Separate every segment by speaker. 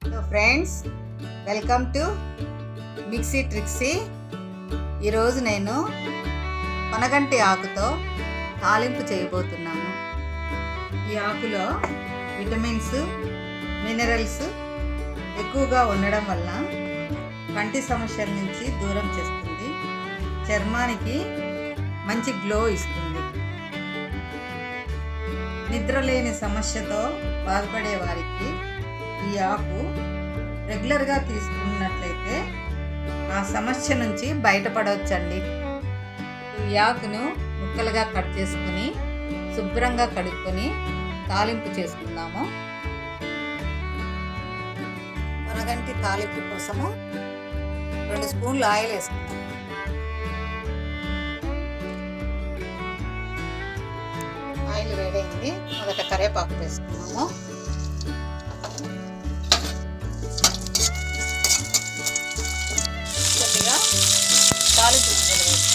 Speaker 1: Hello friends, welcome to mixie trixie. ఈరోజు నేను పొనగంటి ఆకుతో తాలింపు చేయబోతున్నాను. ఈ ఆకులో విటమిన్స్, మినరల్స్ ఎక్కువగా ఉండడం వల్ల కంటి సమస్యల నుంచి దూరం చేస్తుంది, చర్మానికి మంచి గ్లో ఇస్తుంది. నిద్రలేని సమస్యతో బాధపడే వారికి ఈ ఆకు రెగ్యులర్గా తీసుకున్నట్లయితే ఆ సమస్య నుంచి బయటపడవచ్చండి. ఈ ఆకును ముక్కలుగా కట్ చేసుకుని శుభ్రంగా కడుక్కొని తాలింపు చేసుకుందాము. పొనగంటి తాలింపు కోసము 2 స్పూన్లు ఆయిల్ వేసుకుందాం. ఆయిల్ వేడైంది. మొదట కరివేపాకు వేసుకున్నాము. కొద్దిగా తాలింపు గింజలు వేసుకున్నాము.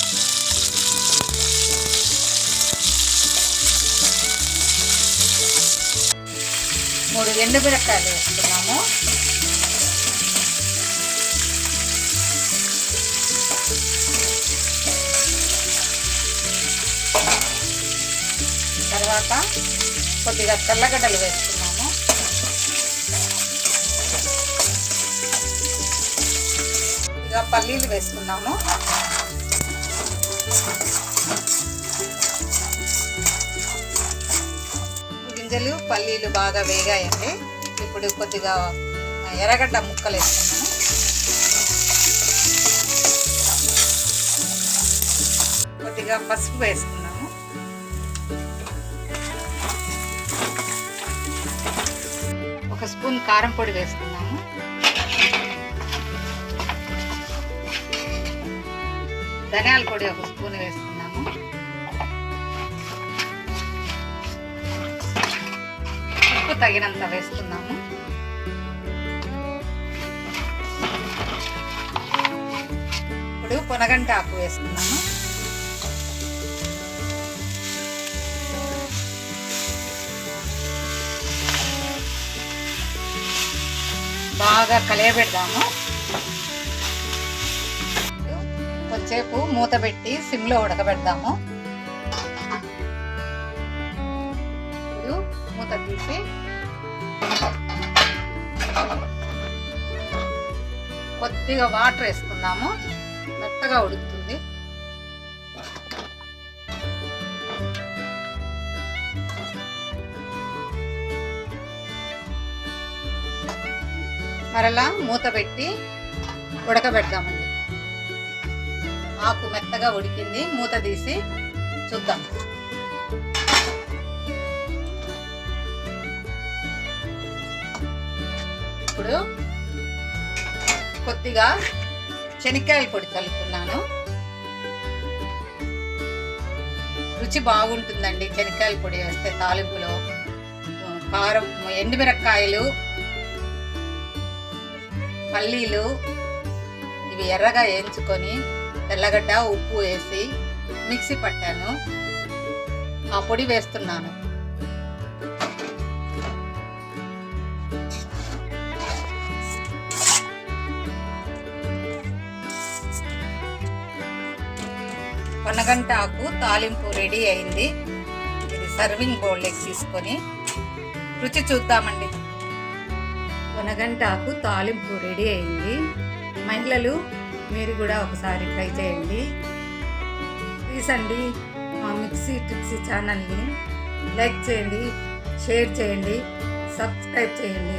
Speaker 1: 3 ఎండుమిరపకాయలు వేసుకున్నాము. తర్వాత కొద్దిగా తెల్లగడ్డలు వేసుకున్నాము. కొద్దిగా పల్లీలు వేసుకున్నాము. గింజలు పల్లీలు బాగా వేగాయండి. ఇప్పుడు కొద్దిగా ఎర్రగడ్డ ముక్కలు వేసుకున్నాము. కొద్దిగా పసుపు వేసుకున్నాము. ఒక స్పూన్ కారం పొడి వేసుకున్నాము. ధనియాల పొడి 1 స్పూన్ వేసుకున్నాము. ఉప్పు తగినంత వేసుకున్నాము. ఇప్పుడు పొనగంటి ఆకు వేసుకున్నాము. బాగా కలియబెడదాము. కొంచెంసేపు మూత పెట్టి సిమ్లో ఉడకబెడదాము. ఇప్పుడు మూత తీసి కొద్దిగా వాటర్ వేసుకుందాము. మెత్తగా ఉడుకుతుంది. మరలా మూత పెట్టి ఉడకబెడదామండి. ఆకు మెత్తగా ఉడికింది. మూత తీసి చూద్దాం. ఇప్పుడు కొద్దిగా శనక్కాయల పొడి కలుపుతున్నాను. రుచి బాగుంటుందండి శనక్కాయల పొడి వేస్తే తాలింపులో. కారం, ఎండుమిరపకాయలు, పల్లీలు ఇవి ఎర్రగా వేయించుకొని తెల్లగడ్డ, ఉప్పు వేసి మిక్సీ పట్టాను. ఆ పొడి వేస్తున్నాను. పొన్నగంటి ఆకు తాలింపు రెడీ అయింది. ఇది సర్వింగ్ బౌల్లోకి తీసుకొని రుచి చూద్దామండి. పొనగంటి ఆకు తాలింపు రెడీ అయింది. మహిళలు మీరు కూడా ఒకసారి ట్రై చేయండి. ప్లీజ్ అండి, మా మిక్సీ ట్రిక్సీ ఛానల్ని లైక్ చేయండి, షేర్ చేయండి, సబ్స్క్రైబ్ చేయండి.